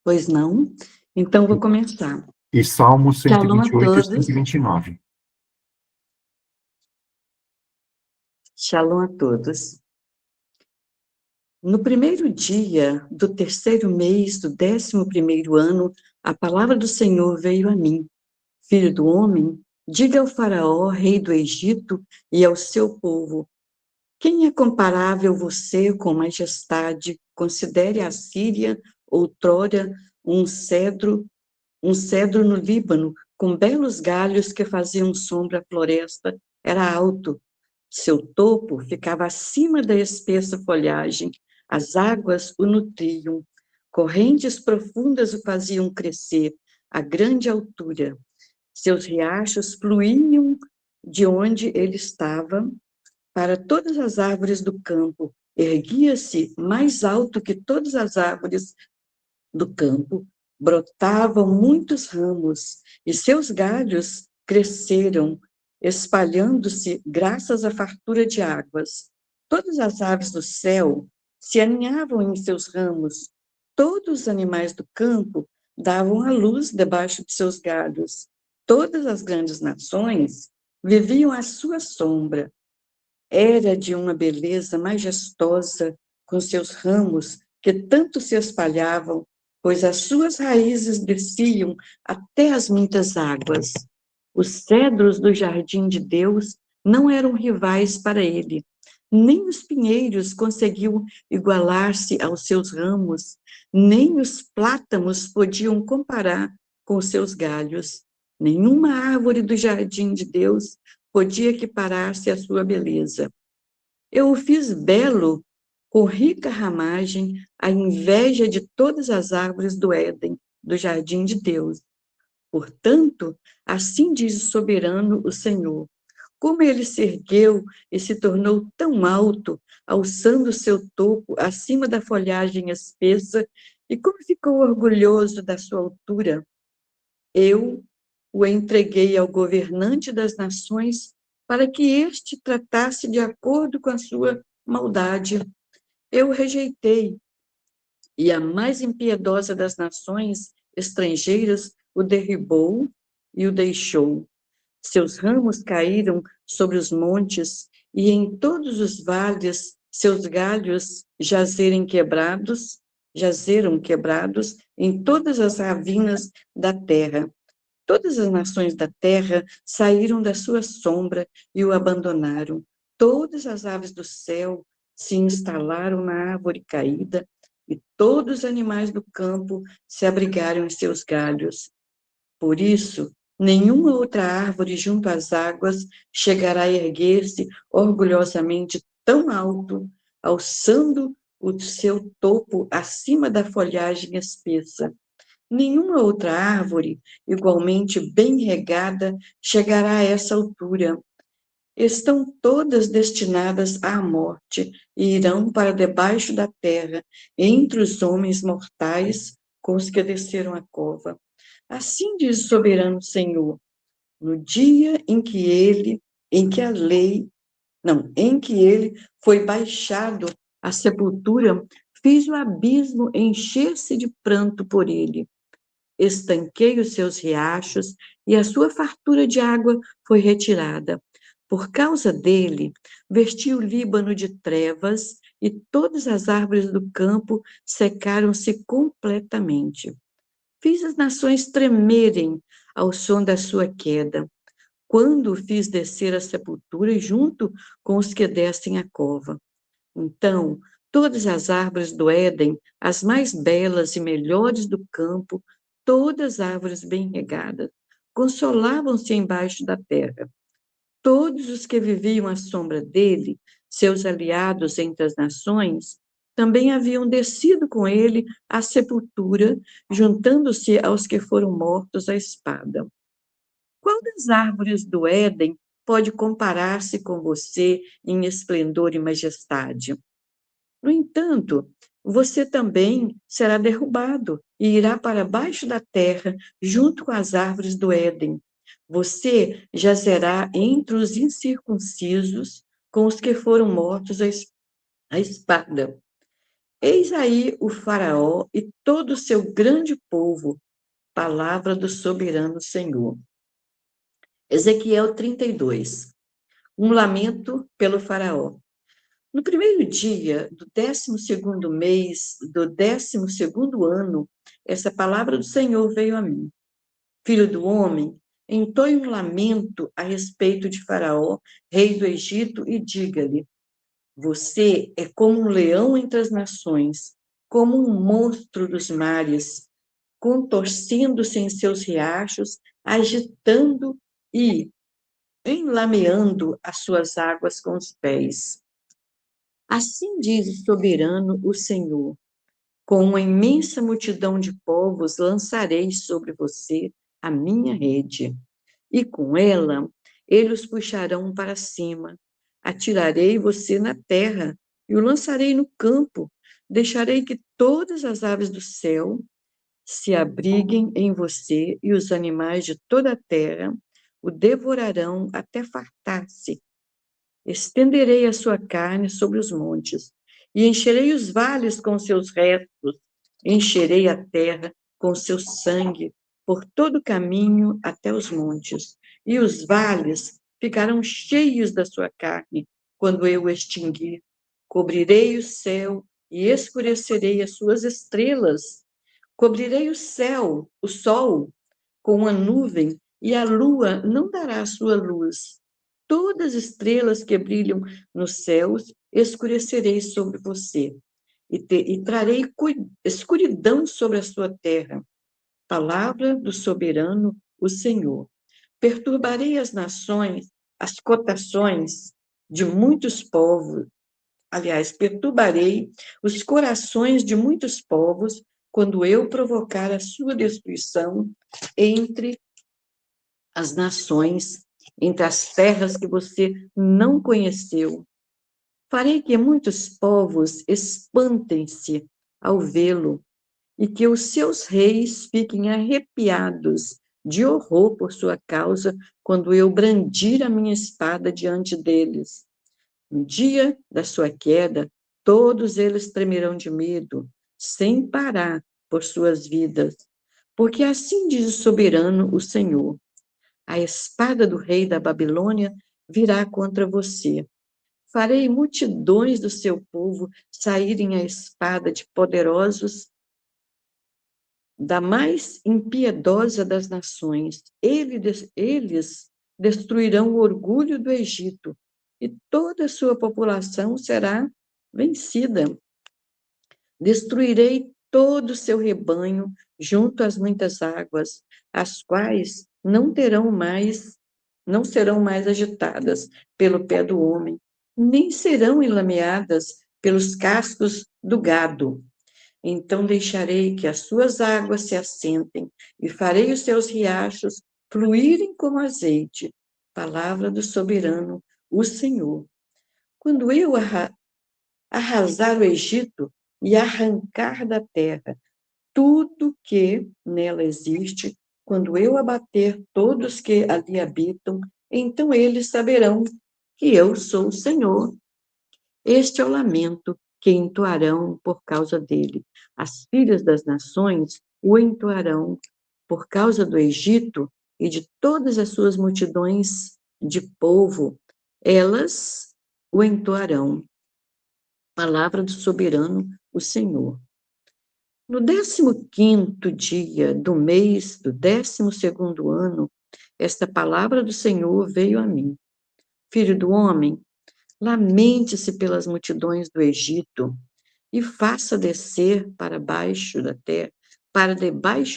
Pois não? Então vou começar. E Salmos Shalom a 128 e todos. 129. Shalom a todos. No primeiro dia do terceiro mês do 11º ano, a palavra do Senhor veio a mim. Filho do homem, diga ao faraó, rei do Egito, e ao seu povo: quem é comparável você com majestade? Considere a Síria, outrora um cedro no Líbano, com belos galhos que faziam sombra à floresta, era alto. Seu topo ficava acima da espessa folhagem, as águas o nutriam, correntes profundas o faziam crescer a grande altura. Seus riachos fluíam de onde ele estava para todas as árvores do campo, erguia-se mais alto que todas as árvores do campo, brotavam muitos ramos, e seus galhos cresceram, espalhando-se graças à fartura de águas. Todas as aves do céu se aninhavam em seus ramos, todos os animais do campo davam à luz debaixo de seus galhos. Todas as grandes nações viviam à sua sombra. Era de uma beleza majestosa, com seus ramos que tanto se espalhavam, pois as suas raízes desciam até as muitas águas. Os cedros do jardim de Deus não eram rivais para ele, nem os pinheiros conseguiam igualar-se aos seus ramos, nem os plátamos podiam comparar com seus galhos. Nenhuma árvore do jardim de Deus podia equiparar-se à sua beleza. Eu o fiz belo, com rica ramagem, à inveja de todas as árvores do Éden, do jardim de Deus. Portanto, assim diz o soberano, o Senhor: como ele se ergueu e se tornou tão alto, alçando seu topo acima da folhagem espessa, e como ficou orgulhoso da sua altura, eu o entreguei ao governante das nações para que este tratasse de acordo com a sua maldade. Eu o rejeitei, e a mais impiedosa das nações estrangeiras o derribou e o deixou. Seus ramos caíram sobre os montes, e em todos os vales seus galhos jazeram quebrados em todas as ravinas da terra. Todas as nações da terra saíram da sua sombra e o abandonaram. Todas as aves do céu se instalaram na árvore caída, e todos os animais do campo se abrigaram em seus galhos. Por isso, nenhuma outra árvore junto às águas chegará a erguer-se orgulhosamente tão alto, alçando o seu topo acima da folhagem espessa. Nenhuma outra árvore, igualmente bem regada, chegará a essa altura. Estão todas destinadas à morte e irão para debaixo da terra, entre os homens mortais com os que desceram a cova. Assim diz o soberano Senhor: no dia em que ele foi baixado à sepultura, fiz o abismo encher-se de pranto por ele. Estanquei os seus riachos e a sua fartura de água foi retirada. Por causa dele, vesti o Líbano de trevas e todas as árvores do campo secaram-se completamente. Fiz as nações tremerem ao som da sua queda, quando o fiz descer à sepultura junto com os que descem a cova. Então, todas as árvores do Éden, as mais belas e melhores do campo, todas árvores bem regadas, consolavam-se embaixo da terra. Todos os que viviam à sombra dele, seus aliados entre as nações, também haviam descido com ele à sepultura, juntando-se aos que foram mortos à espada. Qual das árvores do Éden pode comparar-se com você em esplendor e majestade? No entanto, você também será derrubado e irá para baixo da terra, junto com as árvores do Éden. Você jazerá entre os incircuncisos, com os que foram mortos à espada. Eis aí o faraó e todo o seu grande povo, palavra do soberano Senhor. Ezequiel 32, um lamento pelo faraó. No primeiro dia do 12º mês do 12º ano, essa palavra do Senhor veio a mim. Filho do homem, entoie um lamento a respeito de Faraó, rei do Egito, e diga-lhe: você é como um leão entre as nações, como um monstro dos mares, contorcendo-se em seus riachos, agitando e enlameando as suas águas com os pés. Assim diz o soberano, o Senhor: com uma imensa multidão de povos lançarei sobre você a minha rede, e com ela eles puxarão para cima. Atirarei você na terra e o lançarei no campo. Deixarei que todas as aves do céu se abriguem em você, e os animais de toda a terra o devorarão até fartar-se. Estenderei a sua carne sobre os montes, e encherei os vales com seus restos, encherei a terra com seu sangue, por todo o caminho até os montes, e os vales ficarão cheios da sua carne, quando eu o extinguir. Cobrirei o céu e escurecerei as suas estrelas, cobrirei o céu, o sol, com uma nuvem, e a lua não dará a sua luz. Todas as estrelas que brilham nos céus escurecerei sobre você, e trarei escuridão sobre a sua terra. Palavra do soberano, o Senhor. Perturbarei as nações, as cotações de muitos povos. Aliás, perturbarei os corações de muitos povos quando eu provocar a sua destruição entre as nações, entre as terras que você não conheceu. Farei que muitos povos espantem-se ao vê-lo, e que os seus reis fiquem arrepiados de horror por sua causa, quando eu brandir a minha espada diante deles. No dia da sua queda, todos eles tremerão de medo, sem parar, por suas vidas. Porque assim diz o soberano, o Senhor: a espada do rei da Babilônia virá contra você. Farei multidões do seu povo saírem à espada de poderosos da mais impiedosa das nações. Eles destruirão o orgulho do Egito, e toda a sua população será vencida. Destruirei todo o seu rebanho junto às muitas águas, as quais não serão mais agitadas pelo pé do homem, nem serão enlameadas pelos cascos do gado. Então deixarei que as suas águas se assentem, e farei os seus riachos fluírem como azeite. Palavra do soberano, o Senhor. Quando eu arrasar o Egito e arrancar da terra tudo que nela existe, quando eu abater todos que ali habitam, então eles saberão que eu sou o Senhor. Este é o lamento que entoarão por causa dele. As filhas das nações o entoarão por causa do Egito e de todas as suas multidões de povo. Elas o entoarão. Palavra do soberano, o Senhor. No 15º dia do mês do 12º ano, esta palavra do Senhor veio a mim. Filho do homem, lamente-se pelas multidões do Egito e faça descer para debaixo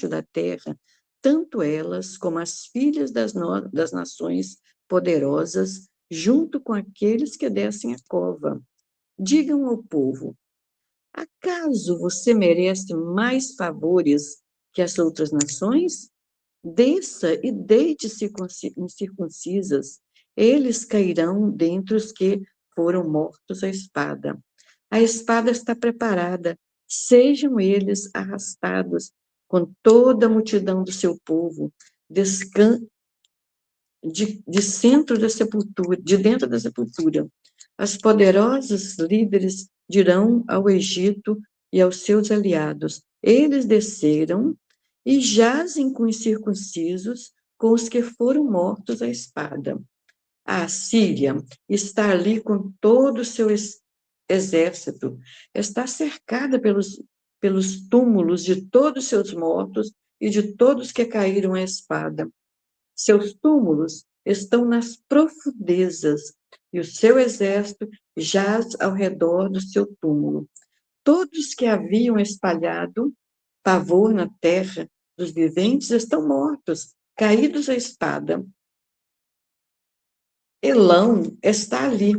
da terra, tanto elas como as filhas das nações poderosas, junto com aqueles que descem a cova. Digam ao povo: acaso você merece mais favores que as outras nações? Desça e deite-se incircuncisas. Eles cairão dentre os que foram mortos à espada. A espada está preparada. Sejam eles arrastados com toda a multidão do seu povo, de dentro da sepultura. As poderosos líderes dirão ao Egito e aos seus aliados. Eles desceram e jazem com os incircuncisos, com os que foram mortos à espada. A Síria está ali com todo o seu exército, está cercada pelos túmulos de todos os seus mortos e de todos que caíram à espada. Seus túmulos estão nas profundezas, e o seu exército jaz ao redor do seu túmulo. Todos que haviam espalhado pavor na terra dos viventes estão mortos, caídos à espada. Elão está ali,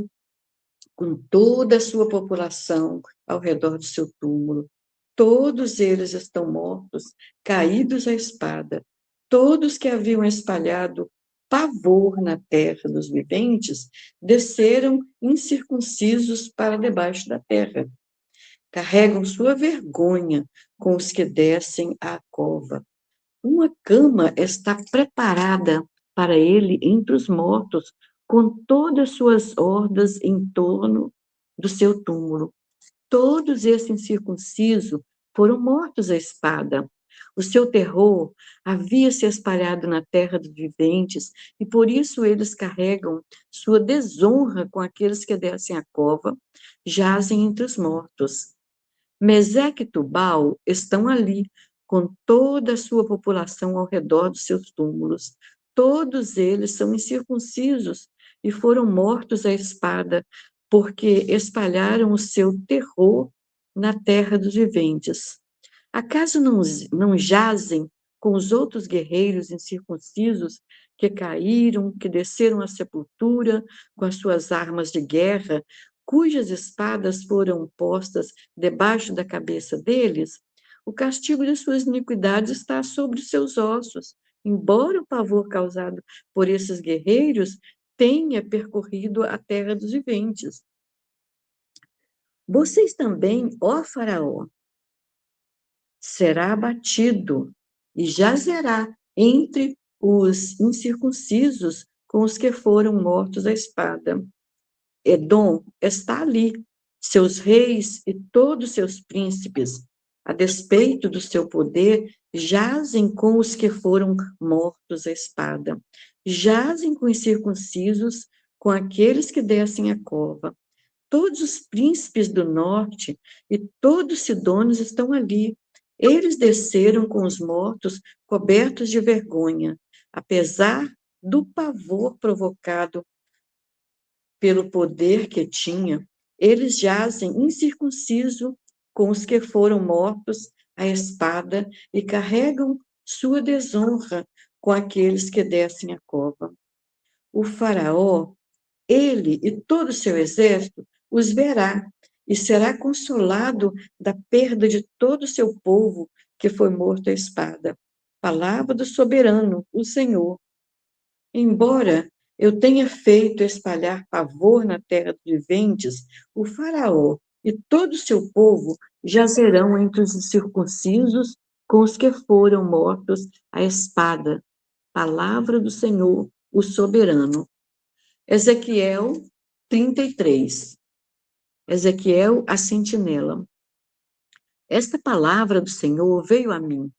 com toda a sua população ao redor do seu túmulo. Todos eles estão mortos, caídos à espada. Todos que haviam espalhado pavor na terra dos viventes desceram incircuncisos para debaixo da terra. Carregam sua vergonha com os que descem à cova. Uma cama está preparada para ele entre os mortos, com todas suas hordas em torno do seu túmulo. Todos esses incircuncisos foram mortos à espada. O seu terror havia se espalhado na terra dos viventes, e por isso eles carregam sua desonra com aqueles que descem à cova, jazem entre os mortos. Meseque e Tubal estão ali, com toda a sua população ao redor dos seus túmulos. Todos eles são incircuncisos e foram mortos à espada, porque espalharam o seu terror na terra dos viventes. Acaso não jazem com os outros guerreiros incircuncisos que caíram, que desceram à sepultura com as suas armas de guerra, cujas espadas foram postas debaixo da cabeça deles? O castigo de suas iniquidades está sobre os seus ossos, embora o pavor causado por esses guerreiros tenha percorrido a terra dos viventes. Vocês também, ó Faraó, será abatido e jazerá entre os incircuncisos com os que foram mortos à espada. Edom está ali, seus reis e todos seus príncipes, a despeito do seu poder, jazem com os que foram mortos à espada. Jazem com os circuncisos, com aqueles que descem a cova. Todos os príncipes do norte e todos os sidônios estão ali. Eles desceram com os mortos, cobertos de vergonha, apesar do pavor provocado pelo poder que tinha. Eles jazem incircunciso com os que foram mortos à espada e carregam sua desonra com aqueles que descem a cova. O faraó, ele e todo o seu exército, os verá e será consolado da perda de todo o seu povo que foi morto à espada. Palavra do soberano, o Senhor. Embora eu tenha feito espalhar pavor na terra dos viventes, o faraó e todo o seu povo jazerão entre os circuncisos com os que foram mortos à espada. Palavra do Senhor, o soberano. Ezequiel 33. Ezequiel, a sentinela. Esta palavra do Senhor veio a mim.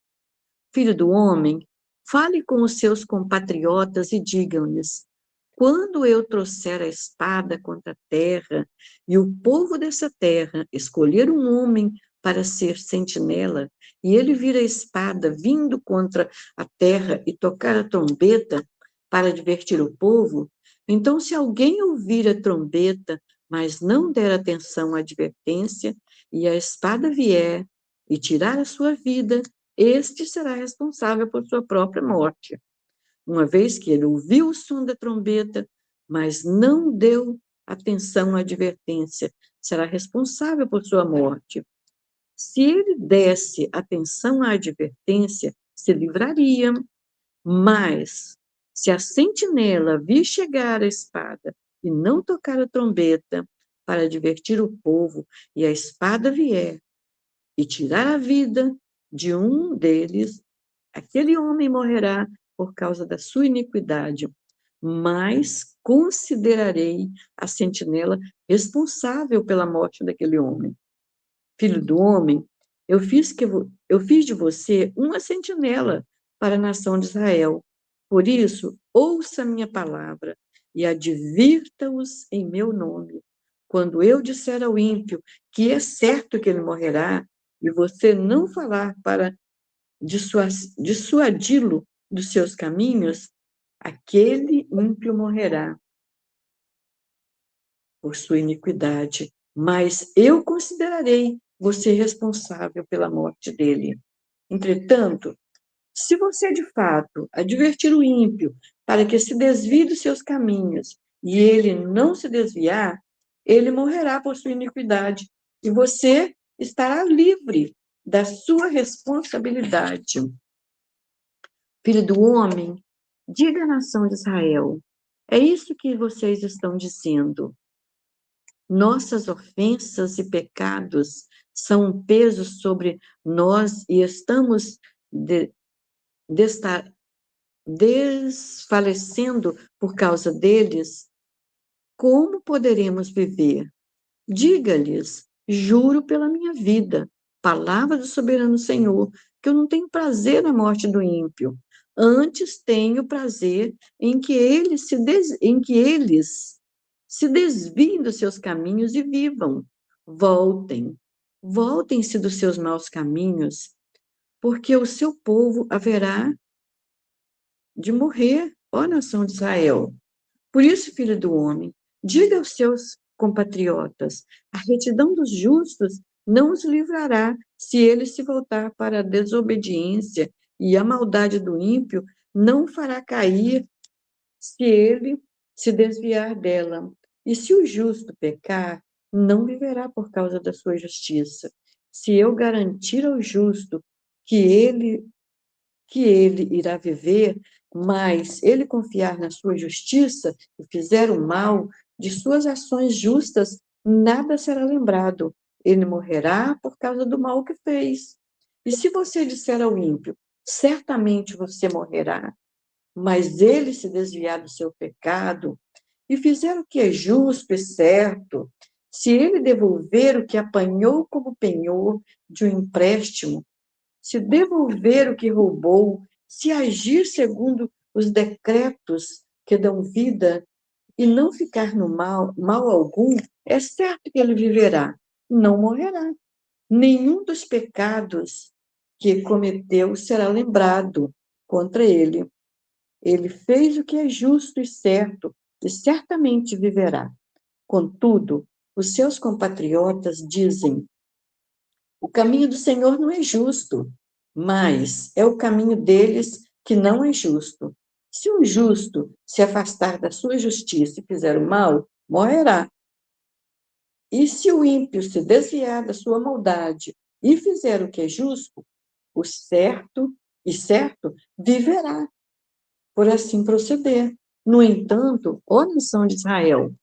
Filho do homem, fale com os seus compatriotas e digam-lhes: quando eu trouxer a espada contra a terra, e o povo dessa terra escolher um homem para ser sentinela, e ele vir a espada vindo contra a terra e tocar a trombeta para advertir o povo, então, se alguém ouvir a trombeta, mas não der atenção à advertência, e a espada vier e tirar a sua vida, este será responsável por sua própria morte. Uma vez que ele ouviu o som da trombeta, mas não deu atenção à advertência, será responsável por sua morte. Se ele desse atenção à advertência, se livraria, mas se a sentinela vir chegar a espada e não tocar a trombeta para advertir o povo, e a espada vier e tirar a vida de um deles, aquele homem morrerá por causa da sua iniquidade, mas considerarei a sentinela responsável pela morte daquele homem. Filho do homem, eu fiz de você uma sentinela para a nação de Israel. Por isso, ouça a minha palavra e advirta-os em meu nome. Quando eu disser ao ímpio que é certo que ele morrerá, e você não falar para dissuadi-lo dos seus caminhos, aquele ímpio morrerá por sua iniquidade, mas eu considerarei você responsável pela morte dele. Entretanto, se você de fato advertir o ímpio para que se desvie dos seus caminhos e ele não se desviar, ele morrerá por sua iniquidade e você estará livre da sua responsabilidade. Filho do homem, diga à nação de Israel, é isso que vocês estão dizendo. Nossas ofensas e pecados são um peso sobre nós e estamos desfalecendo por causa deles. Como poderemos viver? Diga-lhes, juro pela minha vida, palavra do soberano Senhor, que eu não tenho prazer na morte do ímpio. Antes tenho prazer em que eles se desviem dos seus caminhos e vivam. Voltem-se dos seus maus caminhos, porque o seu povo haverá de morrer, ó nação de Israel. Por isso, filho do homem, diga aos seus compatriotas: a retidão dos justos não os livrará se ele se voltar para a desobediência, e a maldade do ímpio não o fará cair se ele se desviar dela. E se o justo pecar, não viverá por causa da sua justiça. Se eu garantir ao justo que ele irá viver, mas ele confiar na sua justiça e fizer o mal, de suas ações justas nada será lembrado. Ele morrerá por causa do mal que fez. E se você disser ao ímpio, certamente você morrerá, mas ele se desviar do seu pecado e fizer o que é justo e certo, se ele devolver o que apanhou como penhor de um empréstimo, se devolver o que roubou, se agir segundo os decretos que dão vida e não ficar no mal algum, é certo que ele viverá, não morrerá. Nenhum dos pecados que cometeu será lembrado contra ele. Ele fez o que é justo e certo, e certamente viverá. Contudo, os seus compatriotas dizem: o caminho do Senhor não é justo, mas é o caminho deles que não é justo. Se um justo se afastar da sua justiça e fizer o mal, morrerá. E se o ímpio se desviar da sua maldade e fizer o que é justo, o certo, viverá, por assim proceder. No entanto, ó nação de Israel,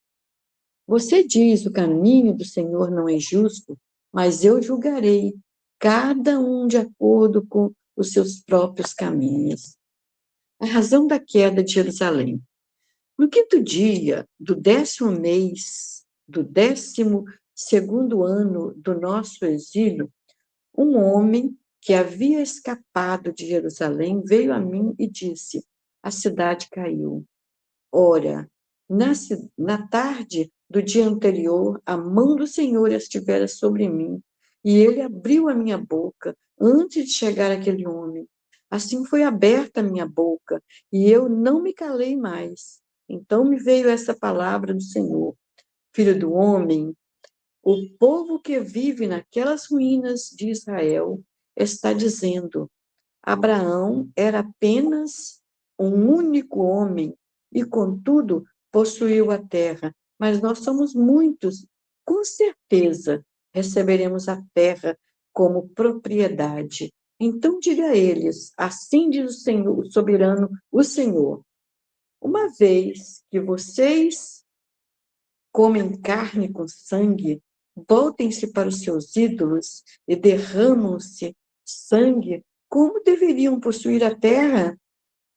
você diz: o caminho do Senhor não é justo, mas eu julgarei cada um de acordo com os seus próprios caminhos. A razão da queda de Jerusalém. No quinto dia do 10º mês, do 12º ano do nosso exílio, um homem que havia escapado de Jerusalém veio a mim e disse: a cidade caiu. Ora, na tarde do dia anterior, a mão do Senhor estivera sobre mim, e ele abriu a minha boca antes de chegar aquele homem. Assim foi aberta a minha boca, e eu não me calei mais. Então me veio essa palavra do Senhor: filho do homem, o povo que vive naquelas ruínas de Israel está dizendo: Abraão era apenas um único homem e, contudo, possuiu a terra, mas nós somos muitos. Com certeza receberemos a terra como propriedade. Então diga a eles: assim diz o Senhor, o soberano, o Senhor: uma vez que vocês comem carne com sangue, voltem-se para os seus ídolos e derramam-se sangue. Como deveriam possuir a terra?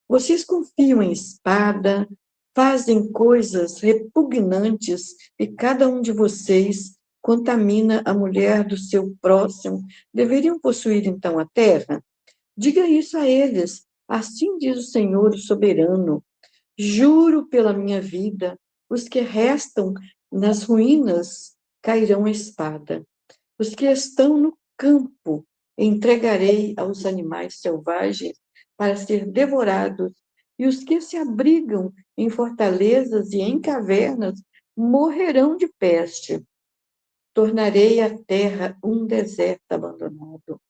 Vocês confiam em espada, fazem coisas repugnantes e cada um de vocês contamina a mulher do seu próximo, deveriam possuir então a terra? Diga isso a eles. Assim diz o Senhor, o soberano. Juro pela minha vida, os que restam nas ruínas cairão a espada. Os que estão no campo entregarei aos animais selvagens para ser devorados, e os que se abrigam em fortalezas e em cavernas morrerão de peste. Tornarei a terra um deserto abandonado.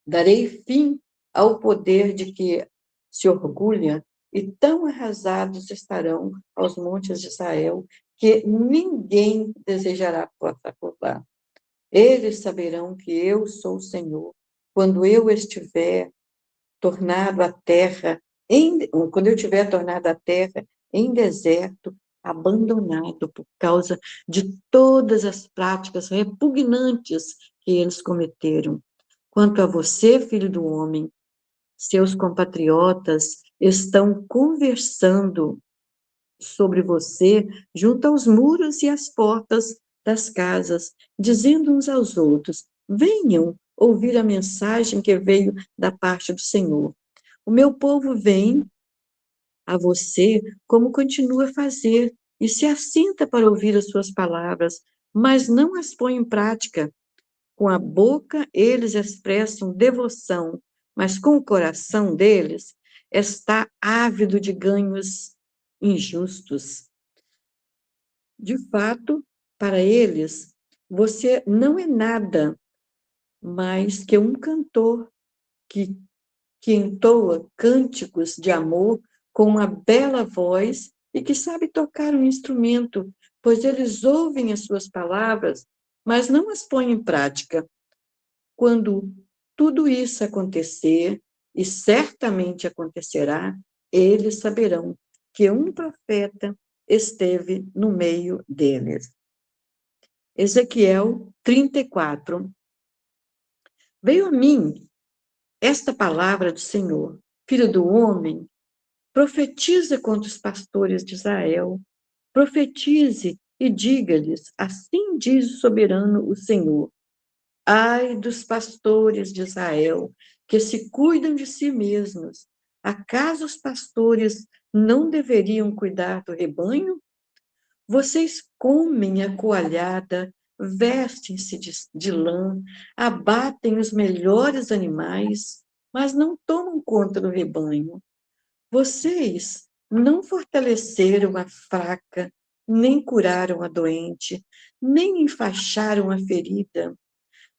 Darei fim ao poder de que se orgulha, e tão arrasados estarão aos montes de Israel, que ninguém desejará passar por lá. Eles saberão que eu sou o Senhor, quando eu estiver tornado a terra, quando eu tiver tornado a terra em deserto, abandonado por causa de todas as práticas repugnantes que eles cometeram. Quanto a você, filho do homem, seus compatriotas estão conversando sobre você junto aos muros e às portas das casas, dizendo uns aos outros: venham ouvir a mensagem que veio da parte do Senhor. O meu povo vem a você como continua a fazer e se assenta para ouvir as suas palavras, mas não as põe em prática. Com a boca eles expressam devoção, mas com o coração deles está ávido de ganhos injustos. De fato, para eles, você não é nada mais que um cantor que, que entoa cânticos de amor com uma bela voz e que sabe tocar um instrumento, pois eles ouvem as suas palavras, mas não as põem em prática. Quando tudo isso acontecer, e certamente acontecerá, eles saberão que um profeta esteve no meio deles. Ezequiel 34. Veio a mim esta palavra do Senhor: filho do homem, profetiza contra os pastores de Israel, profetize e diga-lhes: assim diz o soberano, o Senhor. Ai dos pastores de Israel, que se cuidam de si mesmos. Acaso os pastores não deveriam cuidar do rebanho? Vocês comem a coalhada, vestem-se de lã, abatem os melhores animais, mas não tomam conta do rebanho. Vocês não fortaleceram a fraca, nem curaram a doente, nem enfaixaram a ferida.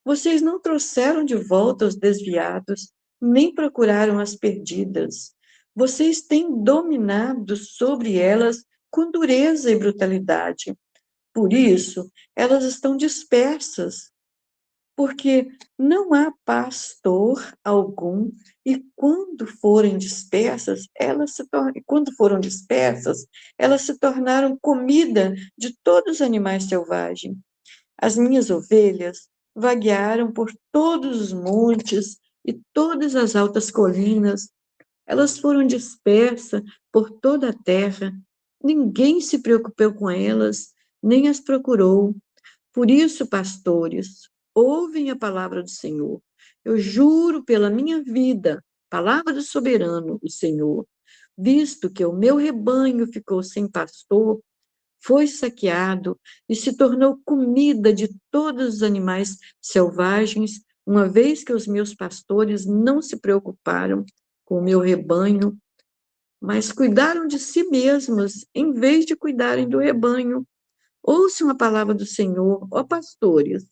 Vocês não trouxeram de volta os desviados, nem procuraram as perdidas. Vocês têm dominado sobre elas com dureza e brutalidade. Por isso, elas estão dispersas, porque não há pastor algum, e quando foram dispersas, elas se tornaram comida de todos os animais selvagens. As minhas ovelhas vaguearam por todos os montes e todas as altas colinas. Elas foram dispersas por toda a terra. Ninguém se preocupou com elas, nem as procurou. Por isso, pastores, ouvem a palavra do Senhor. Eu juro pela minha vida, palavra do soberano, o Senhor, visto que o meu rebanho ficou sem pastor, foi saqueado e se tornou comida de todos os animais selvagens, uma vez que os meus pastores não se preocuparam com o meu rebanho, mas cuidaram de si mesmos, em vez de cuidarem do rebanho. Ouçam a palavra do Senhor, ó pastores.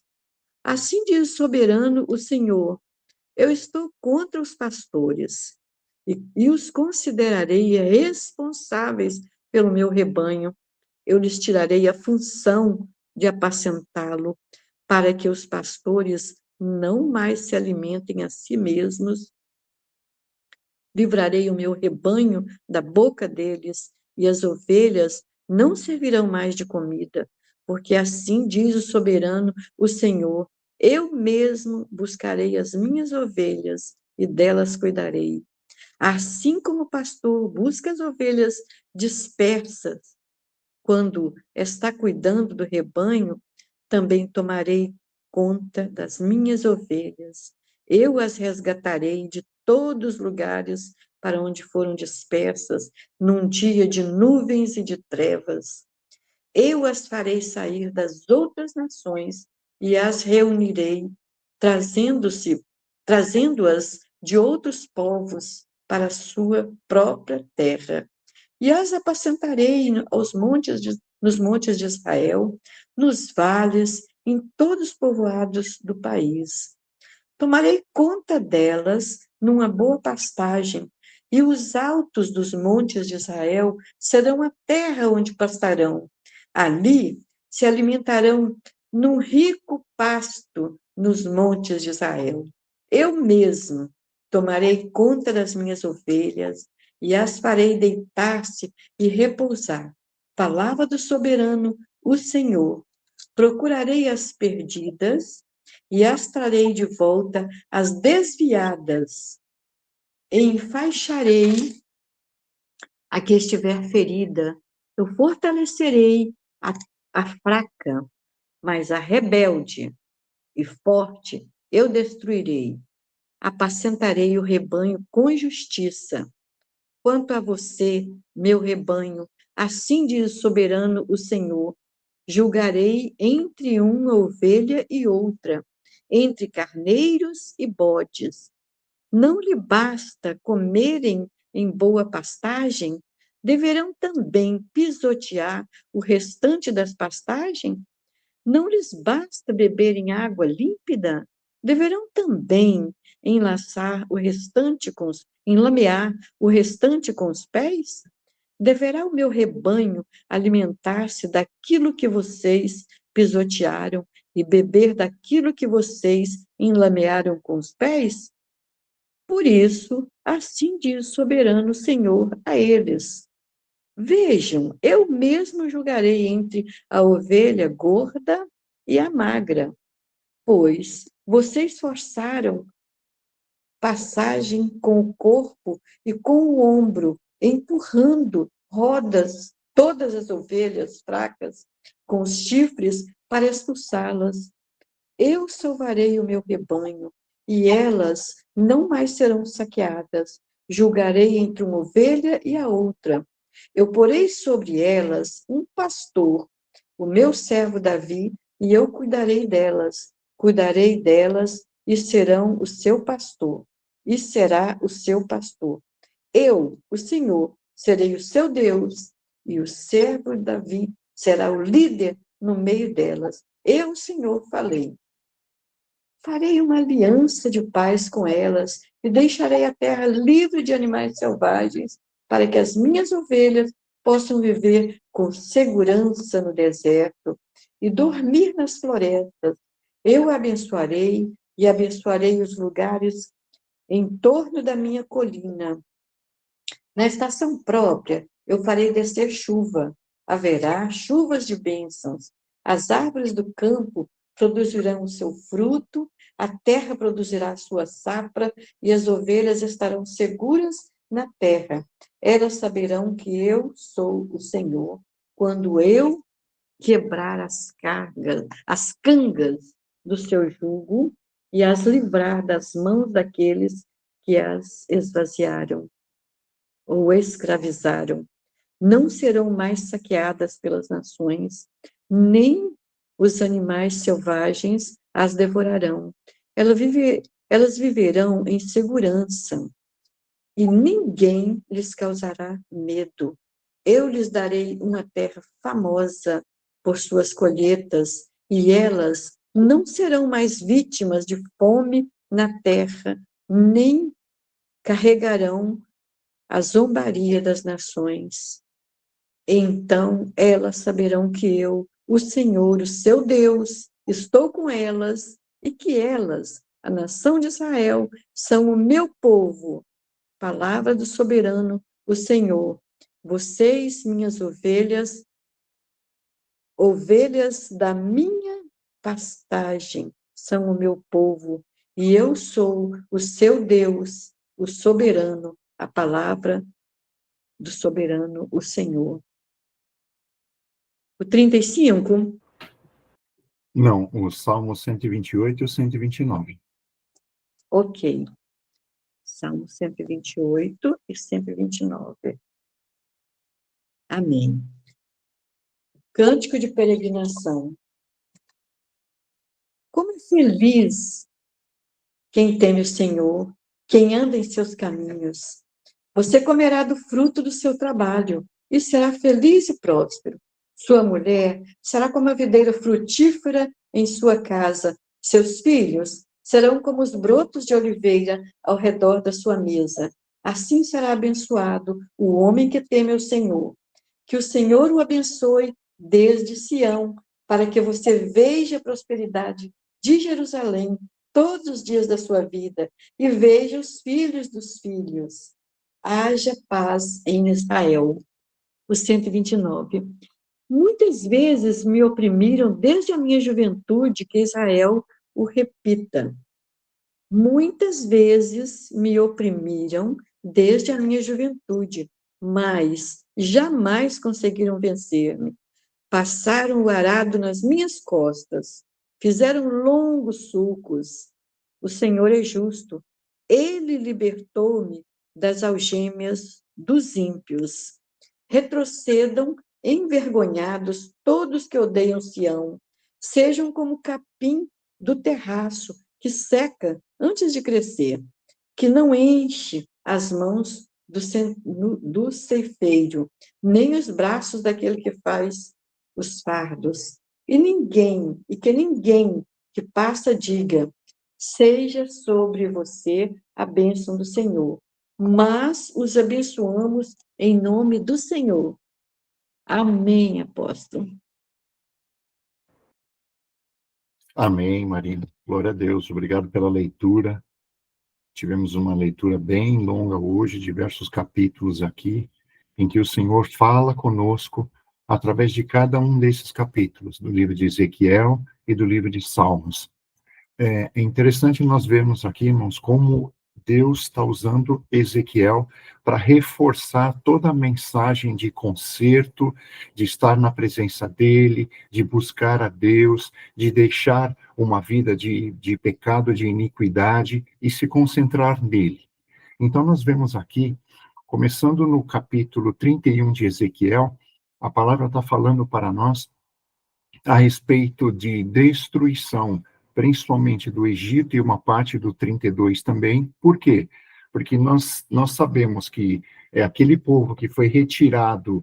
Assim diz o soberano, o Senhor: eu estou contra os pastores e os considerarei responsáveis pelo meu rebanho. Eu lhes tirarei a função de apacentá-lo, para que os pastores não mais se alimentem a si mesmos. Livrarei o meu rebanho da boca deles, e as ovelhas não servirão mais de comida, porque assim diz o soberano, o Senhor: eu mesmo buscarei as minhas ovelhas e delas cuidarei. Assim como o pastor busca as ovelhas dispersas, quando está cuidando do rebanho, também tomarei conta das minhas ovelhas. Eu as resgatarei de todos os lugares para onde foram dispersas, num dia de nuvens e de trevas. Eu as farei sair das outras nações e as reunirei, trazendo-as de outros povos para a sua própria terra. E as apacentarei nos montes de Israel, nos vales, em todos os povoados do país. Tomarei conta delas numa boa pastagem, e os altos dos montes de Israel serão a terra onde pastarão. Ali se alimentarão num rico pasto nos montes de Israel. Eu mesmo tomarei conta das minhas ovelhas e as farei deitar-se e repousar. Palavra do soberano, o Senhor. Procurarei as perdidas e as trarei de volta as desviadas. Enfaixarei a que estiver ferida. Eu fortalecerei a fraca, mas a rebelde e forte eu destruirei. Apacentarei o rebanho com justiça. Quanto a você, meu rebanho, assim diz o soberano o Senhor, julgarei entre uma ovelha e outra, entre carneiros e bodes. Não lhe basta comerem em boa pastagem? Deverão também pisotear o restante das pastagens? Não lhes basta beberem água límpida? Deverão também enlamear o restante com os pés? Deverá o meu rebanho alimentar-se daquilo que vocês pisotearam e beber daquilo que vocês enlamearam com os pés? Por isso, assim diz o soberano Senhor a eles: vejam, eu mesmo julgarei entre a ovelha gorda e a magra, pois vocês forçaram passagem com o corpo e com o ombro, empurrando rodas todas as ovelhas fracas com os chifres para expulsá-las. Eu salvarei o meu rebanho, e elas não mais serão saqueadas. Julgarei entre uma ovelha e a outra. Eu porei sobre elas um pastor, o meu servo Davi, e eu cuidarei delas. Cuidarei delas e serão o seu pastor. E será o seu pastor. Eu, o Senhor, serei o seu Deus, e o servo Davi será o líder no meio delas. Eu, o Senhor, falei. Farei uma aliança de paz com elas e deixarei a terra livre de animais selvagens, para que as minhas ovelhas possam viver com segurança no deserto e dormir nas florestas. Eu abençoarei e abençoarei os lugares em torno da minha colina. Na estação própria, eu farei descer chuva. Haverá chuvas de bênçãos. As árvores do campo produzirão o seu fruto, a terra produzirá a sua safra, e as ovelhas estarão seguras na terra. Elas saberão que eu sou o Senhor, quando eu quebrar as cangas do seu jugo e as livrar das mãos daqueles que as esvaziaram ou escravizaram. Não serão mais saqueadas pelas nações, nem os animais selvagens as devorarão. Elas viverão em segurança e ninguém lhes causará medo. Eu lhes darei uma terra famosa por suas colheitas, e elas não serão mais vítimas de fome na terra, nem carregarão a zombaria das nações. Então elas saberão que eu, o Senhor, o seu Deus, estou com elas, e que elas, a nação de Israel, são o meu povo. Palavra do soberano, o Senhor. Vocês, minhas ovelhas, ovelhas da minha pastagem, são o meu povo, e eu sou o seu Deus, o soberano, a palavra do soberano, o Senhor. O 35. Não, o Salmo 128 e o 129. Ok. Salmo 128 e 129. Amém. Cântico de peregrinação. Como é feliz quem teme o Senhor, quem anda em seus caminhos. Você comerá do fruto do seu trabalho e será feliz e próspero. Sua mulher será como a videira frutífera em sua casa. Seus filhos serão como os brotos de oliveira ao redor da sua mesa. Assim será abençoado o homem que teme o Senhor. Que o Senhor o abençoe desde Sião, para que você veja a prosperidade de Jerusalém todos os dias da sua vida e veja os filhos dos filhos. Haja paz em Israel. O 129. Muitas vezes me oprimiram desde a minha juventude, que Israel o repita. Muitas vezes me oprimiram desde a minha juventude, mas jamais conseguiram vencer-me. Passaram o arado nas minhas costas, fizeram longos sulcos. O Senhor é justo. Ele libertou-me das algemas dos ímpios. Retrocedam envergonhados todos que odeiam Sião. Sejam como capim do terraço, que seca antes de crescer, que não enche as mãos do ceifeiro, nem os braços daquele que faz os fardos. E que ninguém que passa diga, seja sobre você a bênção do Senhor. Mas os abençoamos em nome do Senhor. Amém, apóstolo. Amém, Marina. Glória a Deus. Obrigado pela leitura. Tivemos uma leitura bem longa hoje, diversos capítulos aqui, em que o Senhor fala conosco através de cada um desses capítulos, do livro de Ezequiel e do livro de Salmos. É interessante nós vermos aqui, irmãos, como Deus está usando Ezequiel para reforçar toda a mensagem de conserto, de estar na presença dele, de buscar a Deus, de deixar uma vida de pecado, de iniquidade e se concentrar nele. Então, nós vemos aqui, começando no capítulo 31 de Ezequiel, a palavra está falando para nós a respeito de destruição, principalmente do Egito e uma parte do 32 também. Por quê? Porque nós sabemos que é aquele povo que foi retirado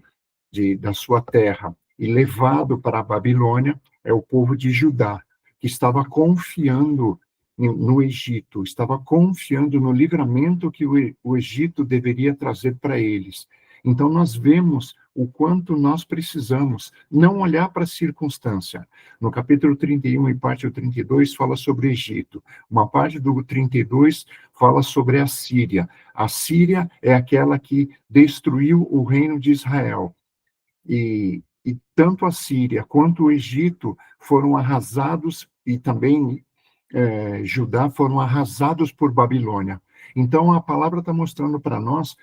da sua terra e levado para a Babilônia, é o povo de Judá, que estava confiando no Egito, estava confiando no livramento que o Egito deveria trazer para eles. Então, nós vemos o quanto nós precisamos não olhar para a circunstância. No capítulo 31 e parte do 32 fala sobre o Egito. Uma parte do 32 fala sobre a Síria. A Síria é aquela que destruiu o reino de Israel. E tanto a Síria quanto o Egito foram arrasados, e também Judá foram arrasados por Babilônia. Então, a palavra está mostrando para nós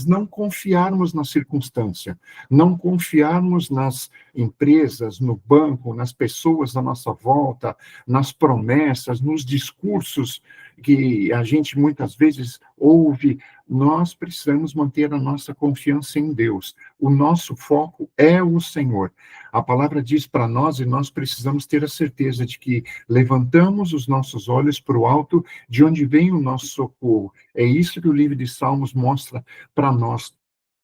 não confiarmos na circunstância, não confiarmos nas empresas, no banco, nas pessoas à nossa volta, nas promessas, nos discursos que a gente muitas vezes ouve. Nós precisamos manter a nossa confiança em Deus. O nosso foco é o Senhor. A palavra diz para nós, e nós precisamos ter a certeza de que levantamos os nossos olhos para o alto, de onde vem o nosso socorro. É isso que o livro de Salmos mostra para nós.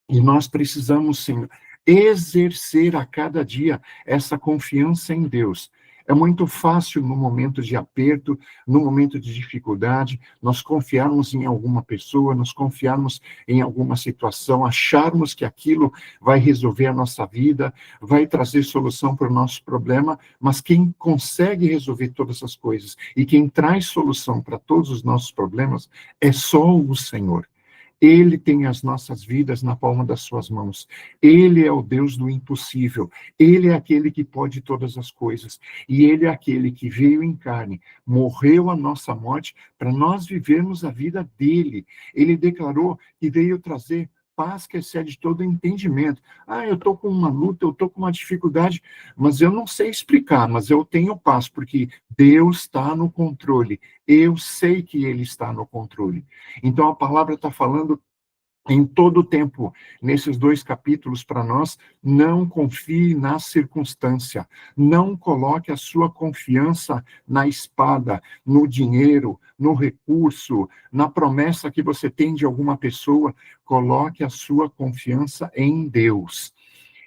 E nós precisamos, sim, exercer a cada dia essa confiança em Deus. É muito fácil, no momento de aperto, no momento de dificuldade, nós confiarmos em alguma pessoa, nós confiarmos em alguma situação, acharmos que aquilo vai resolver a nossa vida, vai trazer solução para o nosso problema, mas quem consegue resolver todas as coisas e quem traz solução para todos os nossos problemas é só o Senhor. Ele tem as nossas vidas na palma das suas mãos. Ele é o Deus do impossível. Ele é aquele que pode todas as coisas. E ele é aquele que veio em carne, morreu a nossa morte para nós vivermos a vida dele. Ele declarou que veio trazer paz que excede todo entendimento. Ah, eu estou com uma luta, eu estou com uma dificuldade, mas eu não sei explicar, mas eu tenho paz, porque Deus está no controle. Eu sei que Ele está no controle. Então, a palavra está falando em todo o tempo, nesses 2 capítulos para nós, não confie na circunstância, não coloque a sua confiança na espada, no dinheiro, no recurso, na promessa que você tem de alguma pessoa, coloque a sua confiança em Deus.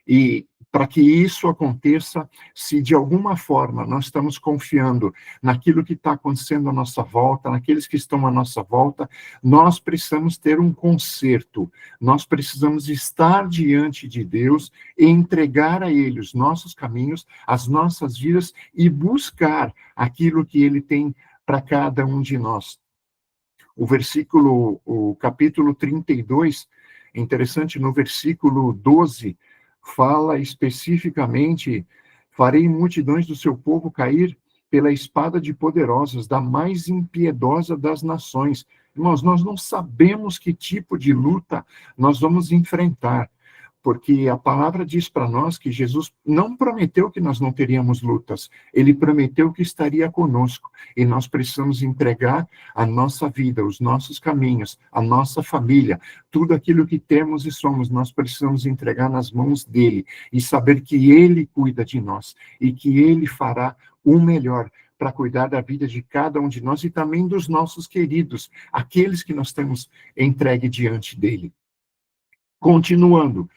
E para que isso aconteça, se de alguma forma nós estamos confiando naquilo que está acontecendo à nossa volta, naqueles que estão à nossa volta, nós precisamos ter um conserto, nós precisamos estar diante de Deus e entregar a Ele os nossos caminhos, as nossas vidas e buscar aquilo que Ele tem para cada um de nós. O capítulo 32, é interessante, no versículo 12, fala especificamente: farei multidões do seu povo cair pela espada de poderosos, da mais impiedosa das nações. Irmãos, nós não sabemos que tipo de luta nós vamos enfrentar, porque a palavra diz para nós que Jesus não prometeu que nós não teríamos lutas, ele prometeu que estaria conosco, e nós precisamos entregar a nossa vida, os nossos caminhos, a nossa família, tudo aquilo que temos e somos, nós precisamos entregar nas mãos dele, e saber que ele cuida de nós, e que ele fará o melhor para cuidar da vida de cada um de nós, e também dos nossos queridos, aqueles que nós temos entregue diante dele. Continuando,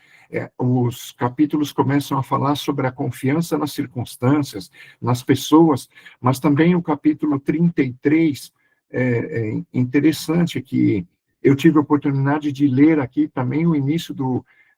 os capítulos começam a falar sobre a confiança nas circunstâncias, nas pessoas, mas também o capítulo 33 é interessante, que eu tive a oportunidade de ler aqui também o início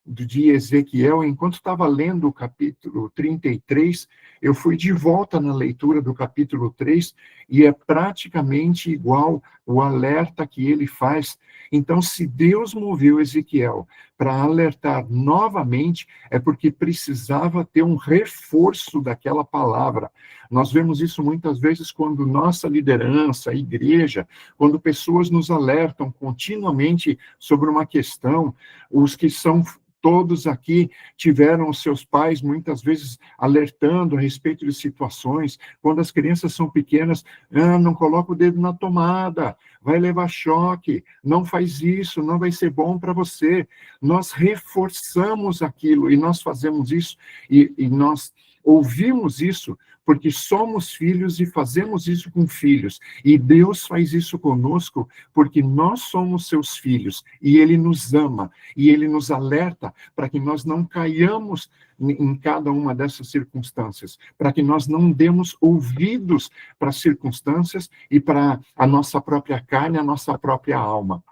de Ezequiel. Enquanto estava lendo o capítulo 33, eu fui de volta na leitura do capítulo 3, e é praticamente igual o alerta que ele faz. Então, se Deus moveu Ezequiel para alertar novamente, é porque precisava ter um reforço daquela palavra. Nós vemos isso muitas vezes quando nossa liderança, a igreja, quando pessoas nos alertam continuamente sobre uma questão, os que são todos aqui tiveram os seus pais muitas vezes alertando a respeito de situações, quando as crianças são pequenas: não coloca o dedo na tomada, vai levar choque, não faz isso, não vai ser bom para você. Nós reforçamos aquilo, e nós fazemos isso, e nós ouvimos isso porque somos filhos e fazemos isso com filhos. E Deus faz isso conosco porque nós somos seus filhos, e Ele nos ama, e Ele nos alerta para que nós não caiamos em cada uma dessas circunstâncias, para que nós não demos ouvidos para as circunstâncias e para a nossa própria carne, a nossa própria alma.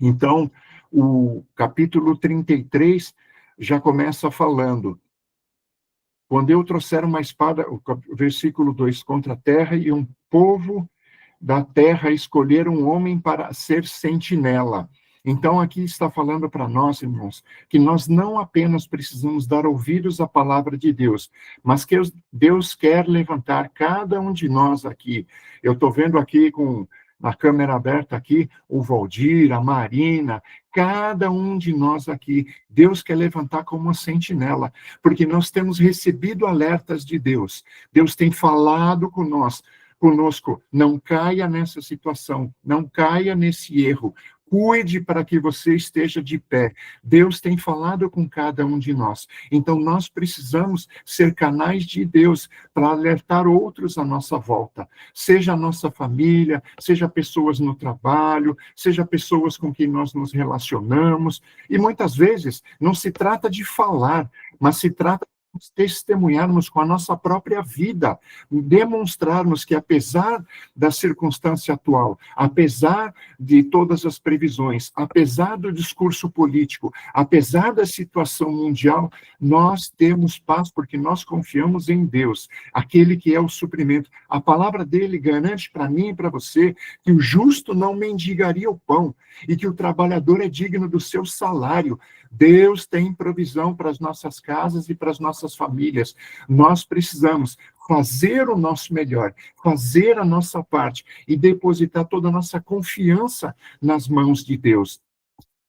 Então, o capítulo 33 já começa falando: quando eu trouxer uma espada, o versículo 2, contra a terra, e um povo da terra escolher um homem para ser sentinela. Então, aqui está falando para nós, irmãos, que nós não apenas precisamos dar ouvidos à palavra de Deus, mas que Deus quer levantar cada um de nós aqui. Eu estou vendo aqui com a câmera aberta aqui, o Valdir, a Marina, cada um de nós aqui, Deus quer levantar como uma sentinela, porque nós temos recebido alertas de Deus. Deus tem falado conosco: não caia nessa situação, não caia nesse erro, cuide para que você esteja de pé. Deus tem falado com cada um de nós. Então, nós precisamos ser canais de Deus para alertar outros à nossa volta. Seja a nossa família, seja pessoas no trabalho, seja pessoas com quem nós nos relacionamos. E muitas vezes não se trata de falar, mas se trata de testemunharmos com a nossa própria vida, demonstrarmos que, apesar da circunstância atual, apesar de todas as previsões, apesar do discurso político, apesar da situação mundial, nós temos paz porque nós confiamos em Deus, aquele que é o suprimento. A palavra dele garante para mim e para você que o justo não mendigaria o pão, e que o trabalhador é digno do seu salário. Deus tem provisão para as nossas casas e para as nossas famílias. Nós precisamos fazer o nosso melhor, fazer a nossa parte e depositar toda a nossa confiança nas mãos de Deus.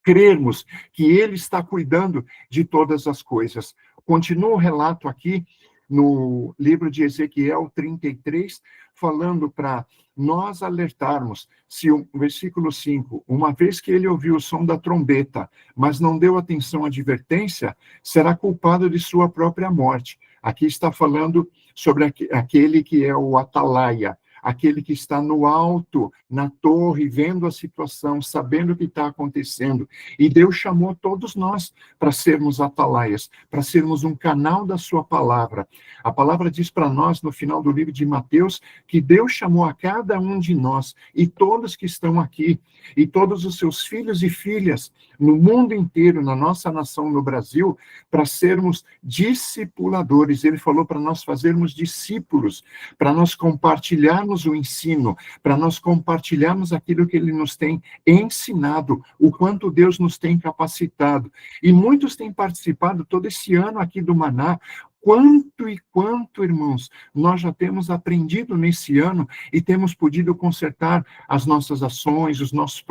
crermos que Ele está cuidando de todas as coisas. Continua o relato aqui no livro de Ezequiel 33, falando para nós alertarmos, se o versículo 5, uma vez que ele ouviu o som da trombeta, mas não deu atenção à advertência, será culpado de sua própria morte. Aqui está falando sobre aquele que é o atalaia, aquele que está no alto, na torre, vendo a situação, sabendo o que está acontecendo. E Deus chamou todos nós para sermos atalaias, para sermos um canal da sua palavra. A palavra diz para nós, no final do livro de Mateus, que Deus chamou a cada um de nós, e todos que estão aqui, e todos os seus filhos e filhas, no mundo inteiro, na nossa nação, no Brasil, para sermos discipuladores. Ele falou para nós fazermos discípulos, para nós compartilharmos o ensino, para nós compartilharmos aquilo que ele nos tem ensinado, o quanto Deus nos tem capacitado. E muitos têm participado todo esse ano aqui do Maná. Quanto e quanto, irmãos, nós já temos aprendido nesse ano e temos podido consertar as nossas ações, os nossos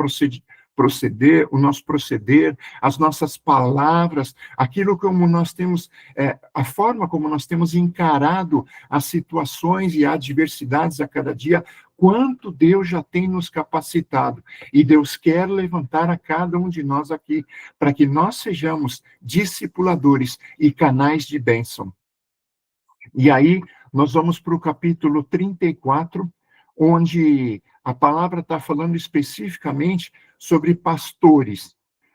o nosso proceder, as nossas palavras, aquilo como nós temos, a forma como nós temos encarado as situações e adversidades a cada dia, quanto Deus já tem nos capacitado. E Deus quer levantar a cada um de nós aqui, para que nós sejamos discipuladores e canais de bênção. E aí, nós vamos para o capítulo 34, onde a palavra está falando especificamente sobre pastores.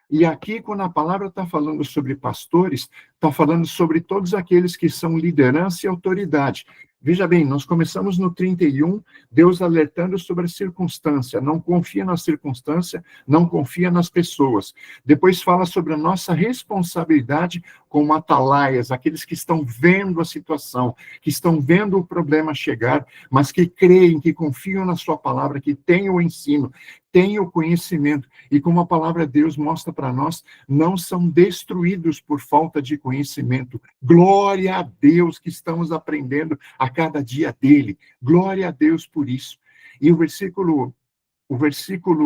E aqui, quando a palavra está falando sobre pastores, está falando sobre todos aqueles que são liderança e autoridade. Veja bem, nós começamos no 31, Deus alertando sobre a circunstância. Não confia na circunstância, não confia nas pessoas. Depois fala sobre a nossa responsabilidade como atalaias, aqueles que estão vendo a situação, que estão vendo o problema chegar, mas que creem, que confiam na sua palavra, que têm o ensino, têm o conhecimento. E como a palavra de Deus mostra para nós, não são destruídos por falta de conhecimento. Glória a Deus que estamos aprendendo a cada dia dele. Glória a Deus por isso. E o versículo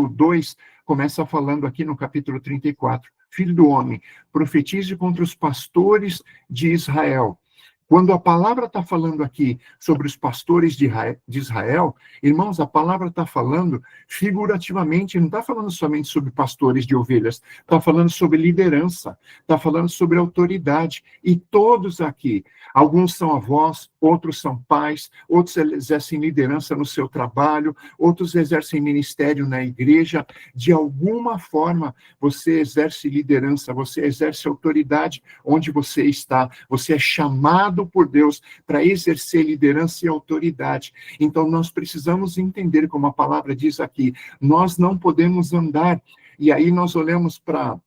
2 começa falando aqui no capítulo 34. Filho do homem, profetize contra os pastores de Israel. Quando a palavra está falando aqui sobre os pastores de Israel, irmãos, a palavra está falando figurativamente, não está falando somente sobre pastores de ovelhas, está falando sobre liderança, está falando sobre autoridade. E todos aqui, alguns são avós, outros são pais, outros exercem liderança no seu trabalho, outros exercem ministério na igreja. De alguma forma, você exerce liderança, você exerce autoridade onde você está, você é chamado por Deus para exercer liderança e autoridade. Então, nós precisamos entender, como a palavra diz aqui, nós não podemos andar. E aí nós olhamos para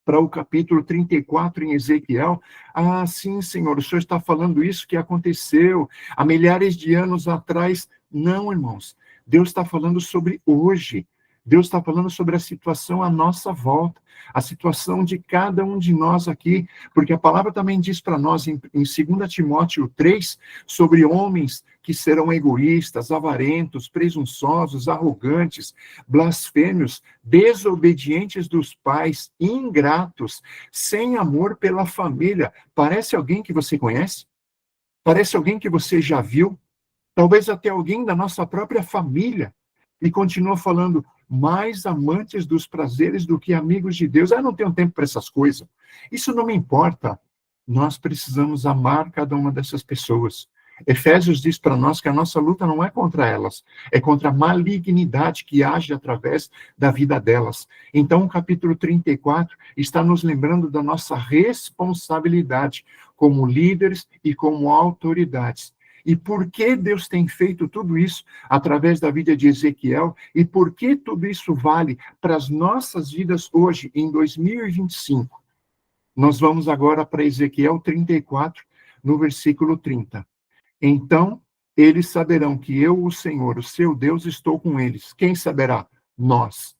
o capítulo 34 em Ezequiel. Ah, sim, Senhor, o Senhor está falando isso que aconteceu há milhares de anos atrás. Não, irmãos, Deus está falando sobre hoje. Deus está falando sobre a situação à nossa volta, a situação de cada um de nós aqui, porque a palavra também diz para nós, em 2 Timóteo 3, sobre homens que serão egoístas, avarentos, presunçosos, arrogantes, blasfêmios, desobedientes dos pais, ingratos, sem amor pela família. Parece alguém que você conhece? Parece alguém que você já viu? Talvez até alguém da nossa própria família. E continua falando, mais amantes dos prazeres do que amigos de Deus. Ah, não tenho tempo para essas coisas. Isso não me importa. Nós precisamos amar cada uma dessas pessoas. Efésios diz para nós que a nossa luta não é contra elas, é contra a malignidade que age através da vida delas. Então, o capítulo 34 está nos lembrando da nossa responsabilidade como líderes e como autoridades. E por que Deus tem feito tudo isso através da vida de Ezequiel? E por que tudo isso vale para as nossas vidas hoje, em 2025? Nós vamos agora para Ezequiel 34, no versículo 30. Então, eles saberão que eu, o Senhor, o seu Deus, estou com eles. Quem saberá? Nós.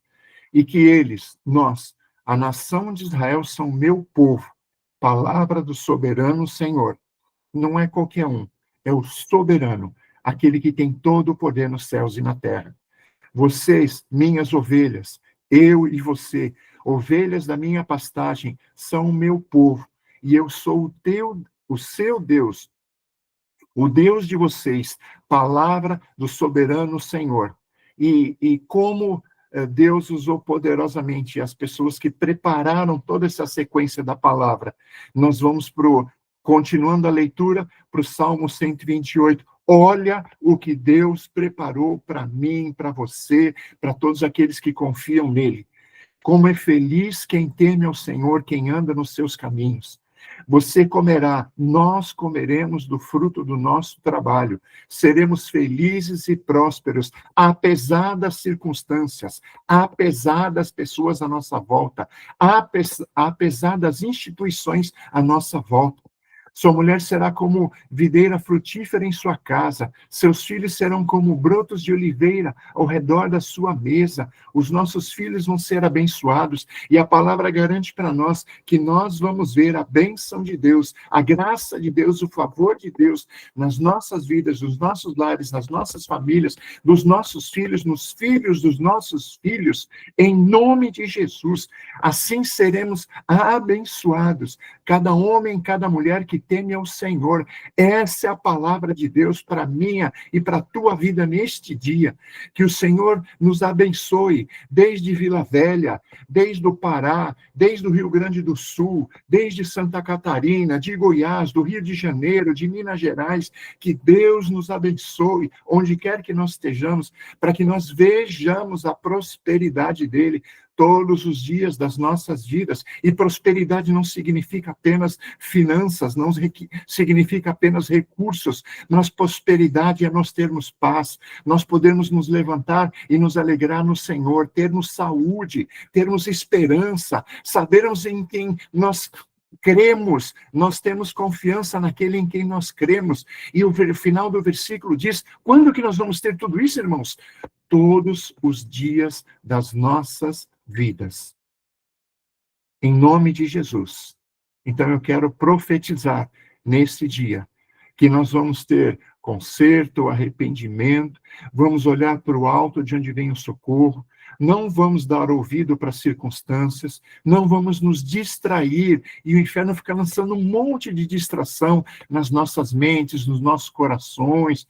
E que eles, nós, a nação de Israel, são meu povo. Palavra do soberano Senhor. Não é qualquer um. É o soberano, aquele que tem todo o poder nos céus e na terra. Vocês, minhas ovelhas, eu e você, ovelhas da minha pastagem são o meu povo, e eu sou o seu Deus, o Deus de vocês, palavra do soberano Senhor. E como Deus usou poderosamente as pessoas que prepararam toda essa sequência da palavra. Nós vamos continuando a leitura, para o Salmo 128. Olha o que Deus preparou para mim, para você, para todos aqueles que confiam nele. Como é feliz quem teme ao Senhor, quem anda nos seus caminhos. Você comerá, nós comeremos do fruto do nosso trabalho. Seremos felizes e prósperos, apesar das circunstâncias, apesar das pessoas à nossa volta, apesar das instituições à nossa volta. Sua mulher será como videira frutífera em sua casa, seus filhos serão como brotos de oliveira ao redor da sua mesa, os nossos filhos vão ser abençoados, e a palavra garante para nós que nós vamos ver a bênção de Deus, a graça de Deus, o favor de Deus nas nossas vidas, nos nossos lares, nas nossas famílias, dos nossos filhos, nos filhos dos nossos filhos, em nome de Jesus. Assim seremos abençoados, cada homem, cada mulher que teme ao Senhor. Essa é a palavra de Deus para a minha e para a tua vida neste dia. Que o Senhor nos abençoe, desde Vila Velha, desde o Pará, desde o Rio Grande do Sul, desde Santa Catarina, de Goiás, do Rio de Janeiro, de Minas Gerais. Que Deus nos abençoe, onde quer que nós estejamos, para que nós vejamos a prosperidade dele todos os dias das nossas vidas. E prosperidade não significa apenas finanças, não significa apenas recursos, mas prosperidade é nós termos paz, nós podermos nos levantar e nos alegrar no Senhor, termos saúde, termos esperança, sabermos em quem nós cremos, nós temos confiança naquele em quem nós cremos. E o final do versículo diz, quando que nós vamos ter tudo isso, irmãos? Todos os dias das nossas vidas. Em nome de Jesus. Então eu quero profetizar nesse dia que nós vamos ter conserto, arrependimento, vamos olhar para o alto de onde vem o socorro, não vamos dar ouvido para as circunstâncias, não vamos nos distrair, e o inferno fica lançando um monte de distração nas nossas mentes, nos nossos corações.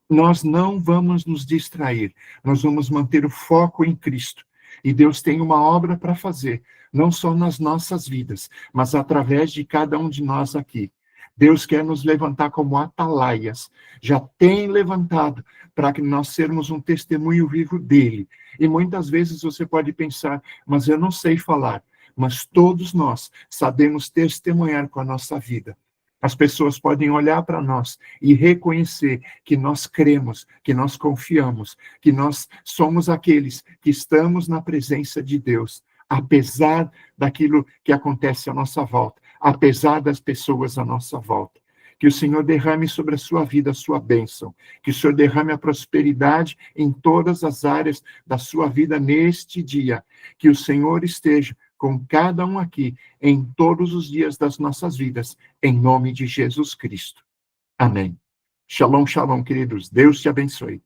Nós não vamos nos distrair, nós vamos manter o foco em Cristo. E Deus tem uma obra para fazer, não só nas nossas vidas, mas através de cada um de nós aqui. Deus quer nos levantar como atalaias, já tem levantado para que nós sermos um testemunho vivo dele. E muitas vezes você pode pensar, mas eu não sei falar, mas todos nós sabemos testemunhar com a nossa vida. As pessoas podem olhar para nós e reconhecer que nós cremos, que nós confiamos, que nós somos aqueles que estamos na presença de Deus, apesar daquilo que acontece à nossa volta, apesar das pessoas à nossa volta. Que o Senhor derrame sobre a sua vida a sua bênção, que o Senhor derrame a prosperidade em todas as áreas da sua vida neste dia, que o Senhor esteja com cada um aqui, em todos os dias das nossas vidas, em nome de Jesus Cristo. Amém. Shalom, shalom, queridos. Deus te abençoe.